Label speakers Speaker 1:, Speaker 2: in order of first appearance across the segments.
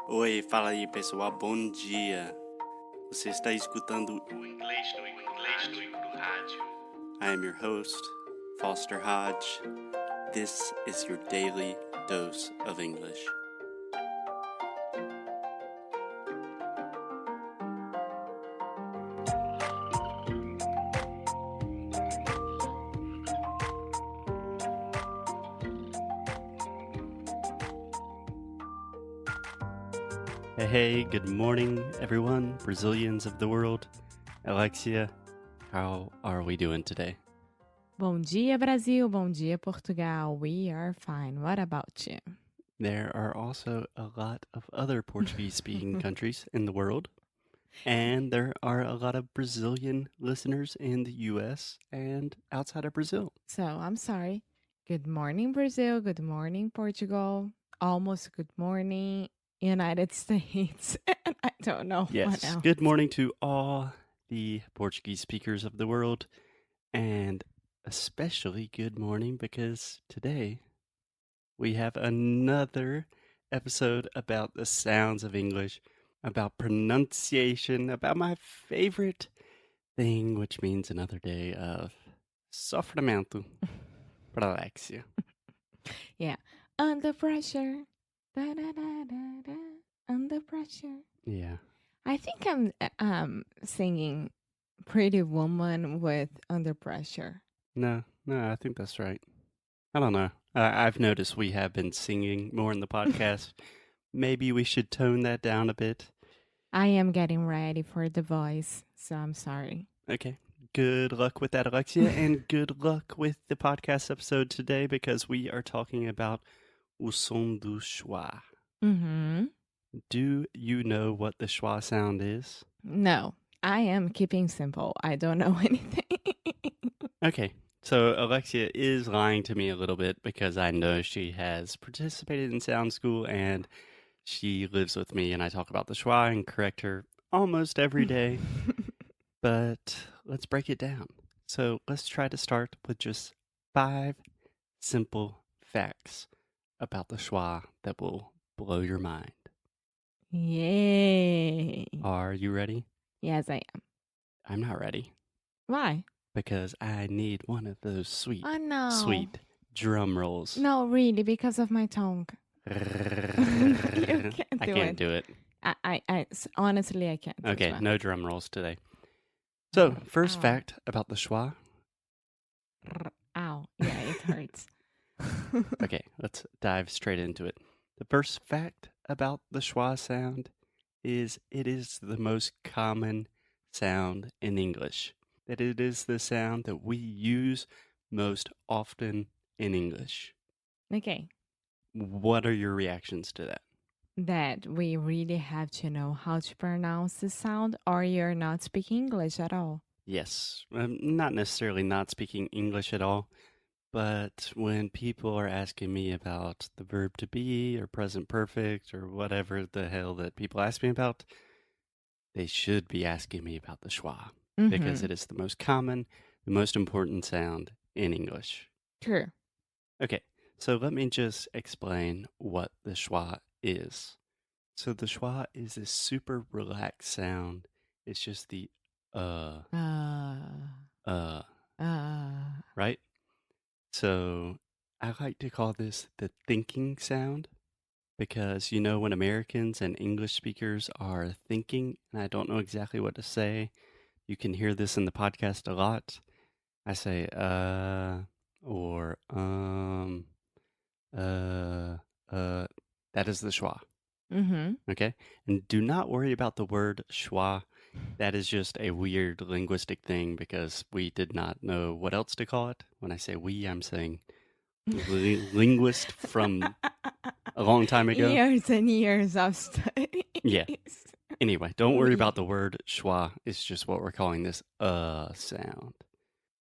Speaker 1: Oi, fala aí pessoal, bom dia. Você está escutando o Inglês no Rádio. I am your host, Foster Hodge. This is your daily dose of English. Hey, good morning, everyone, Brazilians of the world. Alexia, how are we doing today?
Speaker 2: Bom dia, Brasil. Bom dia, Portugal. We are fine. What about you?
Speaker 1: There are also a lot of other Portuguese-speaking countries in the world, and there are a lot of Brazilian listeners in the U.S. and outside of Brazil.
Speaker 2: So, I'm sorry. Good morning, Brazil. Good morning, Portugal. Almost good morning, United States. And I don't know what
Speaker 1: Yes,
Speaker 2: else.
Speaker 1: good morning to all the Portuguese speakers of the world, and especially good morning because today we have another episode about the sounds of English, about pronunciation, about my favorite thing, which means another day of sofrimento para Alexia.
Speaker 2: Yeah. Under pressure. Da, da, da, da, da. Under pressure.
Speaker 1: Yeah.
Speaker 2: I think I'm singing Pretty Woman with Under Pressure.
Speaker 1: No, I think that's right. I don't know. I've noticed we have been singing more in the podcast. Maybe we should tone that down a bit.
Speaker 2: I am getting ready for the voice, so I'm sorry.
Speaker 1: Okay. Good luck with that, Alexia, and good luck with the podcast episode today because we are talking about o som do schwa.
Speaker 2: Mm-hmm.
Speaker 1: Do you know what the schwa sound is?
Speaker 2: No, I am keeping simple. I don't know anything.
Speaker 1: Okay. So Alexia is lying to me a little bit because I know she has participated in sound school and she lives with me and I talk about the schwa and correct her almost every day. But let's break it down. So let's try to start with just 5 simple facts about the schwa that will blow your mind.
Speaker 2: Yay.
Speaker 1: Are you ready?
Speaker 2: Yes, I am.
Speaker 1: I'm not ready
Speaker 2: Why?
Speaker 1: because I need one of those sweet,
Speaker 2: Oh, no.
Speaker 1: sweet drum rolls.
Speaker 2: No, really, because of my tongue. You can't
Speaker 1: I
Speaker 2: do
Speaker 1: can't
Speaker 2: it.
Speaker 1: do it.
Speaker 2: Honestly, I can't.
Speaker 1: Okay,
Speaker 2: as well.
Speaker 1: no drum rolls today. So, first
Speaker 2: Ow.
Speaker 1: fact about the schwa.
Speaker 2: Ow. Yeah, it hurts.
Speaker 1: Okay, let's dive straight into it. The first fact about the schwa sound is it is the most common sound in English. That it is the sound that we use most often in English.
Speaker 2: Okay.
Speaker 1: What are your reactions to that?
Speaker 2: That we really have to know how to pronounce the sound, or you're not speaking English at all.
Speaker 1: Yes, not necessarily not speaking English at all, but when people are asking me about the verb to be or present perfect or whatever the hell that people ask me about, they should be asking me about the schwa because it is the most common, the most important sound in English.
Speaker 2: True.
Speaker 1: Okay, so let me just explain what the schwa is. So the schwa is this super relaxed sound. It's just the right? So I like to call this the thinking sound because, you know, when Americans and English speakers are thinking, and I don't know exactly what to say, you can hear this in the podcast a lot. I say, or, that is the schwa. Okay? And do not worry about the word schwa. That is just a weird linguistic thing because we did not know what else to call it. When I say we, I'm saying linguist from a long time ago.
Speaker 2: Years and years of studies.
Speaker 1: Yeah. Anyway, don't worry about the word schwa. It's just what we're calling this sound.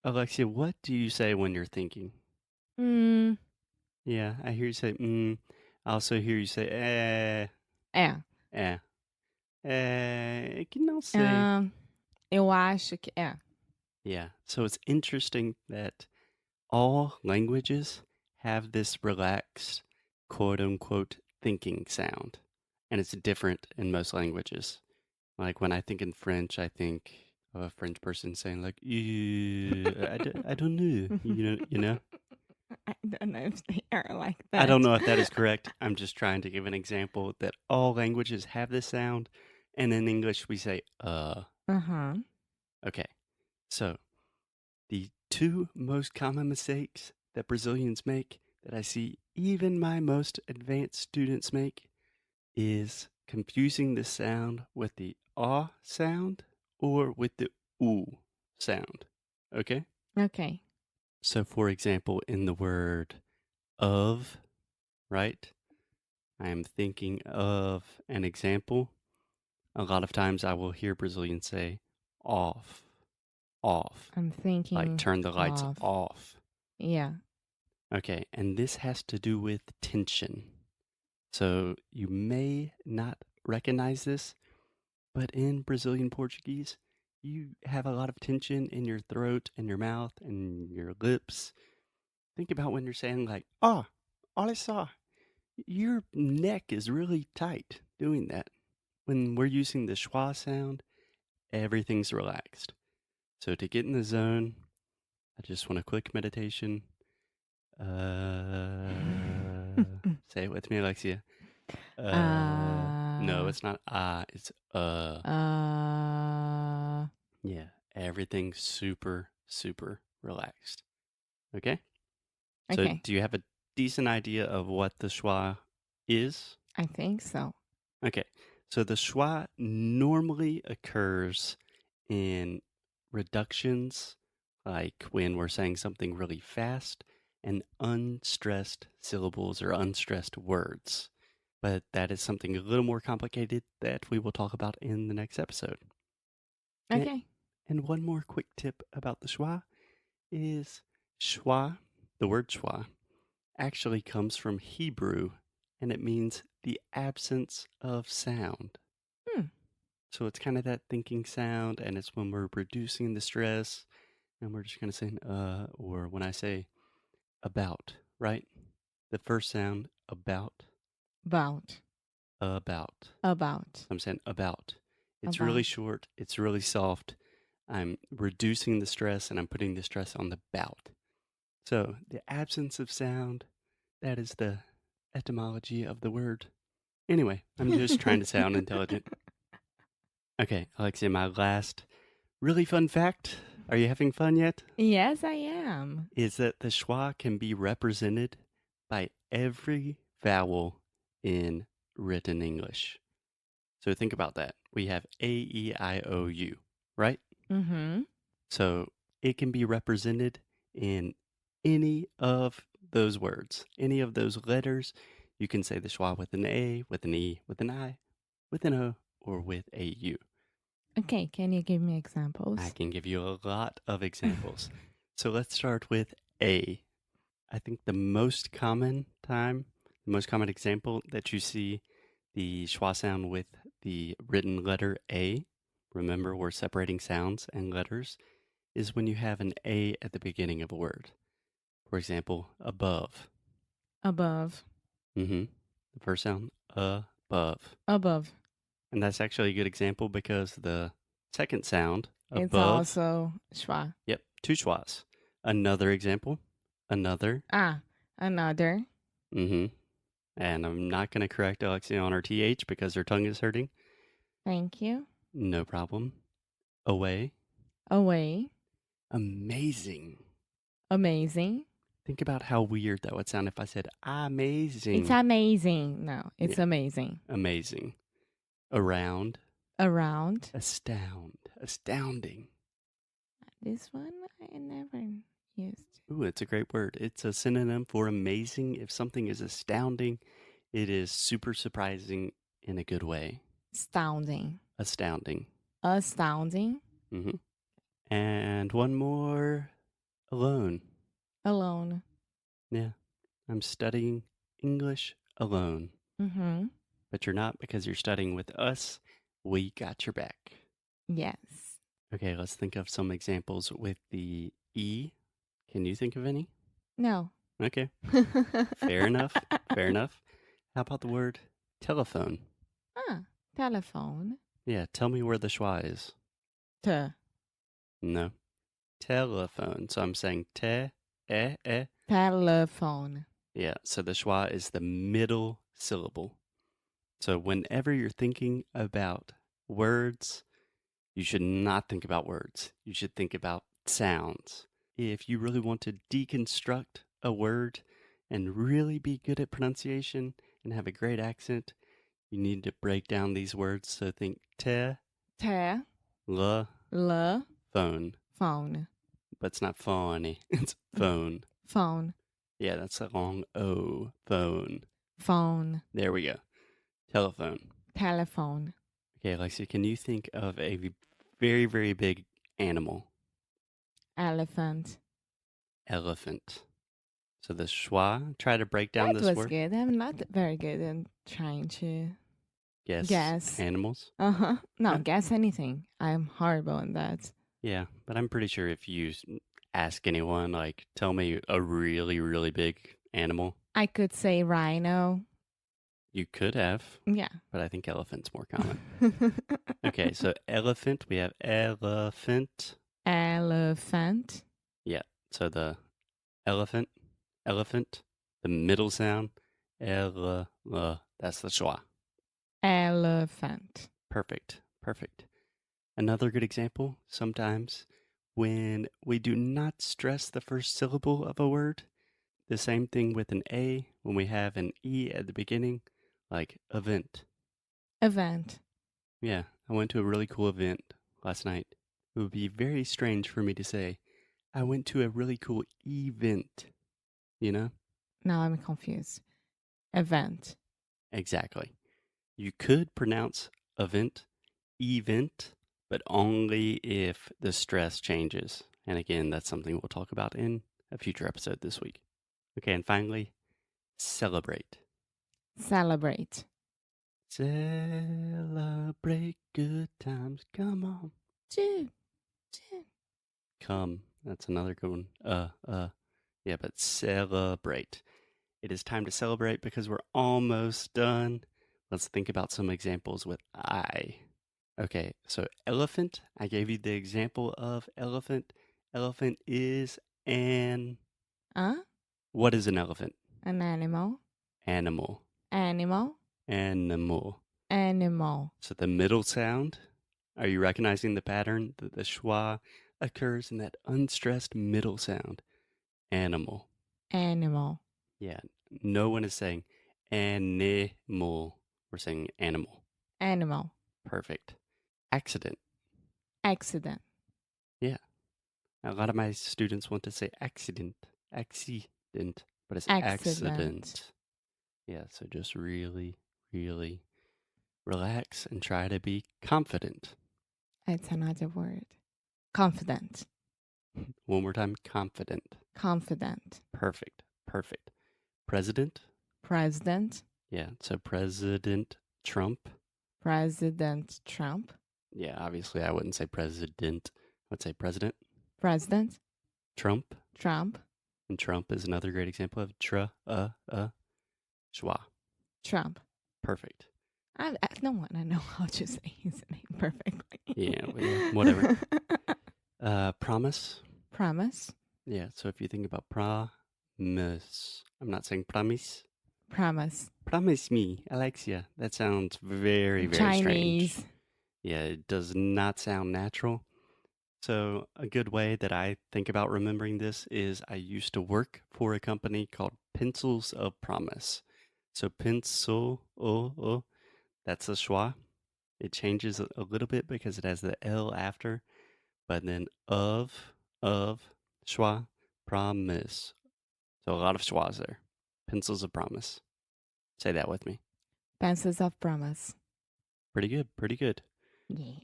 Speaker 1: Alexia, what do you say when you're thinking? Yeah, I hear you say I also hear you say que não sei.
Speaker 2: Eu acho que é.
Speaker 1: Yeah, so it's interesting that all languages have this relaxed, quote-unquote, thinking sound. and it's different in most languages. Like when I think in French, I think of a French person saying like, I don't know, you know?
Speaker 2: I don't know if they are like
Speaker 1: I don't
Speaker 2: that.
Speaker 1: know if that is correct. I'm just trying to give an example that all languages have this sound, and in English we say,
Speaker 2: Uh-huh.
Speaker 1: Okay, so the two most common mistakes that Brazilians make, that I see even my most advanced students make, is confusing the sound with the ah sound or with the oo sound. Okay?
Speaker 2: Okay.
Speaker 1: So, for example, in the word of, right? I am thinking of an example. A lot of times I will hear Brazilians say off, off,
Speaker 2: I'm
Speaker 1: like
Speaker 2: thinking
Speaker 1: turn the lights
Speaker 2: of.
Speaker 1: off.
Speaker 2: Yeah.
Speaker 1: Okay, and this has to do with tension. So you may not recognize this, but in Brazilian Portuguese, you have a lot of tension in your throat and your mouth and your lips. Think about when you're saying like, "Ah, olha só." Your neck is really tight doing that. When we're using the schwa sound, everything's relaxed. So to get in the zone, I just want a quick meditation. Say it with me, Alexia. No,
Speaker 2: uh,
Speaker 1: it's not it's
Speaker 2: uh,
Speaker 1: Yeah, everything's super, super relaxed. Okay? So
Speaker 2: okay.
Speaker 1: do you have a decent idea of what the schwa is?
Speaker 2: I think so.
Speaker 1: Okay. So the schwa normally occurs in reductions, like when we're saying something really fast, and unstressed syllables or unstressed words. But that is something a little more complicated that we will talk about in the next episode. And,
Speaker 2: Okay.
Speaker 1: and one more quick tip about the schwa is schwa, the word schwa, actually comes from Hebrew, and it means the absence of sound.
Speaker 2: Hmm.
Speaker 1: So it's kind of that thinking sound, and it's when we're reducing the stress, and we're just kind of saying, or when I say about, right? The first sound,
Speaker 2: About.
Speaker 1: about.
Speaker 2: About.
Speaker 1: I'm saying about. It's really
Speaker 2: About.
Speaker 1: short, it's really soft. I'm reducing the stress, and I'm putting the stress on the bout. So the absence of sound, that is the etymology of the word. Anyway, I'm just trying to sound intelligent. Okay, Alexia, my last really fun fact. Are you having fun yet?
Speaker 2: Yes, I am.
Speaker 1: Is that the schwa can be represented by every vowel in written English. So think about that. We have A, E, I, O, U, right?
Speaker 2: Mm-hmm.
Speaker 1: So it can be represented in any of those words, any of those letters. You can say the schwa with an A, with an E, with an I, with an O, or with a U.
Speaker 2: Okay, can you give me
Speaker 1: I
Speaker 2: examples?
Speaker 1: can give you a lot of examples. So let's start with A. I think the most common example that you see the schwa sound with the written letter A, remember we're separating sounds and letters, is when you have an A at the beginning of a word. For example, above.
Speaker 2: Above.
Speaker 1: The first sound, above.
Speaker 2: Above.
Speaker 1: And that's actually a good example because the second sound,
Speaker 2: It's
Speaker 1: above,
Speaker 2: also schwa.
Speaker 1: yep, two schwas. Another example, another.
Speaker 2: Ah, another.
Speaker 1: Mm-hmm. And I'm not going to correct Alexia on her TH because her tongue is hurting.
Speaker 2: Thank you.
Speaker 1: No problem. Away.
Speaker 2: Away.
Speaker 1: Amazing.
Speaker 2: Amazing.
Speaker 1: Think about how weird that would sound if I said amazing.
Speaker 2: It's amazing. No, it's
Speaker 1: Yeah.
Speaker 2: amazing.
Speaker 1: Amazing. Around.
Speaker 2: Around.
Speaker 1: Astound. Astounding.
Speaker 2: This one I never used.
Speaker 1: Ooh, it's a great word. It's a synonym for amazing. If something is astounding, it is super surprising in a good way.
Speaker 2: Astounding.
Speaker 1: Astounding.
Speaker 2: Astounding.
Speaker 1: Mm-hmm. And one more, alone.
Speaker 2: Alone.
Speaker 1: Yeah. I'm studying English alone.
Speaker 2: Mm-hmm.
Speaker 1: But you're not because you're studying with us. We got your back.
Speaker 2: Yes.
Speaker 1: Okay, let's think of some examples with the E. Can you think of any?
Speaker 2: No.
Speaker 1: Okay. Fair enough. Fair enough. How about the word telephone?
Speaker 2: Telephone.
Speaker 1: Yeah, tell me where the schwa is.
Speaker 2: T.
Speaker 1: No. Telephone. So I'm saying te.
Speaker 2: Telephone.
Speaker 1: Yeah, so the schwa is the middle syllable. So whenever you're thinking about words, you should not think about words. You should think about sounds. If you really want to deconstruct a word and really be good at pronunciation and have a great accent, you need to break down these words. So think te,
Speaker 2: Te.
Speaker 1: la,
Speaker 2: L.
Speaker 1: phone.
Speaker 2: Phone.
Speaker 1: But it's not phony, it's phone.
Speaker 2: Phone.
Speaker 1: Yeah, that's a long O, phone.
Speaker 2: Phone.
Speaker 1: There we go. Telephone.
Speaker 2: Telephone.
Speaker 1: Okay, Alexia, can you think of a very, very big animal?
Speaker 2: Elephant.
Speaker 1: Elephant. So the schwa, try to break down
Speaker 2: That
Speaker 1: this
Speaker 2: was
Speaker 1: word.
Speaker 2: good. I'm not very good in trying to
Speaker 1: Guess animals.
Speaker 2: No, guess anything. I'm horrible in that.
Speaker 1: Yeah, but I'm pretty sure if you ask anyone, like, tell me a really, really big animal,
Speaker 2: I could say rhino.
Speaker 1: you could have,
Speaker 2: Yeah.
Speaker 1: but I think elephant's more common. Okay, so elephant, we have elephant.
Speaker 2: Elephant.
Speaker 1: Yeah, so the elephant, the middle sound, that's the schwa.
Speaker 2: Elephant.
Speaker 1: Perfect. Another good example, sometimes when we do not stress the first syllable of a word, the same thing with an A when we have an E at the beginning, like event.
Speaker 2: Event.
Speaker 1: Yeah, I went to a really cool event last night. It would be very strange for me to say, I went to a really cool event, you know?
Speaker 2: Now I'm confused. Event.
Speaker 1: Exactly. You could pronounce event, but only if the stress changes. And again, that's something we'll talk about in a future episode this week. Okay, and finally, celebrate.
Speaker 2: Celebrate.
Speaker 1: Celebrate good times. Come on.
Speaker 2: Two.
Speaker 1: Come. That's another good one. Yeah, but celebrate. It is time to celebrate because we're almost done. Let's think about some examples with I. Okay, so elephant, I gave you the example of elephant. Elephant is an. What is an elephant?
Speaker 2: An animal.
Speaker 1: Animal.
Speaker 2: Animal.
Speaker 1: Animal.
Speaker 2: Animal.
Speaker 1: So the middle sound, are you recognizing the pattern that the schwa occurs in that unstressed middle sound? Animal.
Speaker 2: Animal.
Speaker 1: Yeah, no one is saying animal. We're saying animal.
Speaker 2: Animal.
Speaker 1: Perfect. Accident.
Speaker 2: Accident.
Speaker 1: Yeah. A lot of my students want to say accident, but it's accident. Yeah, so just really, really relax and try to be confident.
Speaker 2: It's another word. Confident.
Speaker 1: One more time, confident.
Speaker 2: Confident.
Speaker 1: Perfect. President.
Speaker 2: President.
Speaker 1: Yeah, so President Trump.
Speaker 2: President Trump.
Speaker 1: Yeah, obviously I wouldn't say president. I'd say president.
Speaker 2: President.
Speaker 1: Trump.
Speaker 2: Trump.
Speaker 1: And Trump is another great example of schwa.
Speaker 2: Trump.
Speaker 1: Perfect.
Speaker 2: I don't want to know how to say his name perfectly.
Speaker 1: Yeah, whatever. Promise.
Speaker 2: Promise.
Speaker 1: Yeah, so if you think about promise, I'm not saying promise.
Speaker 2: Promise.
Speaker 1: Promise me, Alexia. That sounds very, very
Speaker 2: Chinese.
Speaker 1: strange. Yeah, it does not sound natural. So a good way that I think about remembering this is I used to work for a company called Pencils of Promise. So pencil, that's the schwa. It changes a little bit because it has the L after, but then of, schwa, promise. So a lot of schwas there. Pencils of Promise. Say that with me.
Speaker 2: Pencils of Promise.
Speaker 1: Pretty good.
Speaker 2: Yeah.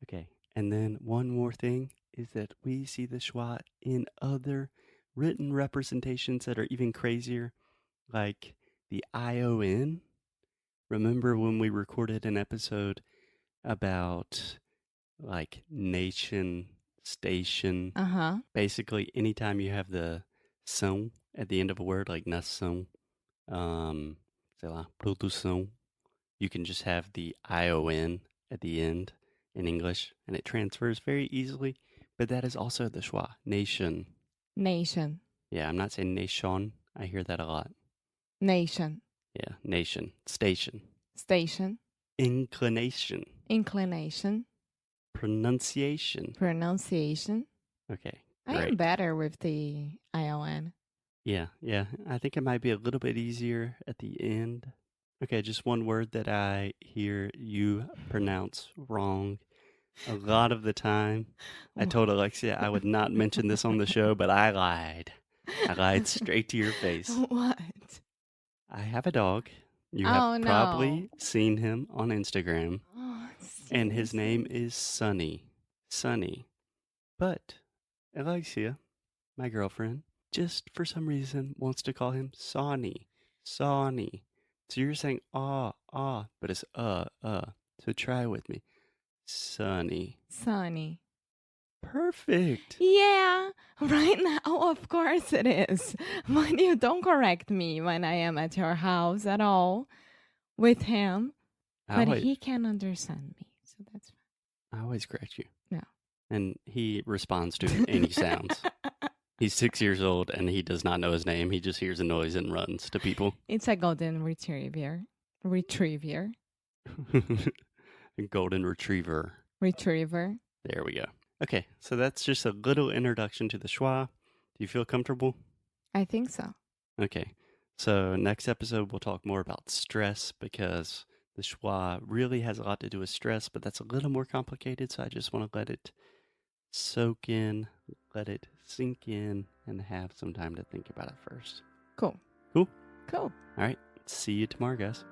Speaker 1: Okay, and then one more thing is that we see the schwa in other written representations that are even crazier, like the ION. Remember when we recorded an episode about like nation, station? Basically, anytime you have the som at the end of a word, like nação, sei lá, produção, you can just have the ION at the end in English, and it transfers very easily. But that is also the schwa, nation.
Speaker 2: Nation.
Speaker 1: Yeah, I'm not saying nation. I hear that a lot.
Speaker 2: Nation.
Speaker 1: Yeah, nation, station.
Speaker 2: Station.
Speaker 1: Inclination,
Speaker 2: Inclination.
Speaker 1: pronunciation.
Speaker 2: Pronunciation.
Speaker 1: Okay,
Speaker 2: I am
Speaker 1: great.
Speaker 2: better with the ION.
Speaker 1: Yeah. I think it might be a little bit easier at the end. Okay, just one word that I hear you pronounce wrong a lot of the time. I told Alexia I would not mention this on the show, but I lied. I lied straight to your face.
Speaker 2: What?
Speaker 1: I have a dog. You have
Speaker 2: Oh, no.
Speaker 1: probably seen him on Instagram,
Speaker 2: Oh,
Speaker 1: and his name
Speaker 2: seriously?
Speaker 1: is Sunny. Sunny. But Alexia, my girlfriend, just for some reason wants to call him Sonny. Sonny. So you're saying but it's So try with me. Sunny.
Speaker 2: Sunny.
Speaker 1: Perfect.
Speaker 2: Yeah, right now, of course it is. But you don't correct me when I am at your house at all with him. But he can understand me, so that's fine.
Speaker 1: I always correct you.
Speaker 2: No.
Speaker 1: And he responds to any sounds. He's 6 years old and he does not know his name. He just hears a noise and runs to people.
Speaker 2: It's a golden retriever. Retriever.
Speaker 1: Golden retriever.
Speaker 2: Retriever.
Speaker 1: There we go. Okay, so that's just a little introduction to the schwa. Do you feel comfortable?
Speaker 2: I think so.
Speaker 1: Okay, so next episode we'll talk more about stress because the schwa really has a lot to do with stress, but that's a little more complicated, so I just want to let it soak in, let it sink in, and have some time to think about it first.
Speaker 2: Cool.
Speaker 1: Cool?
Speaker 2: Cool.
Speaker 1: All right, see you tomorrow, guys.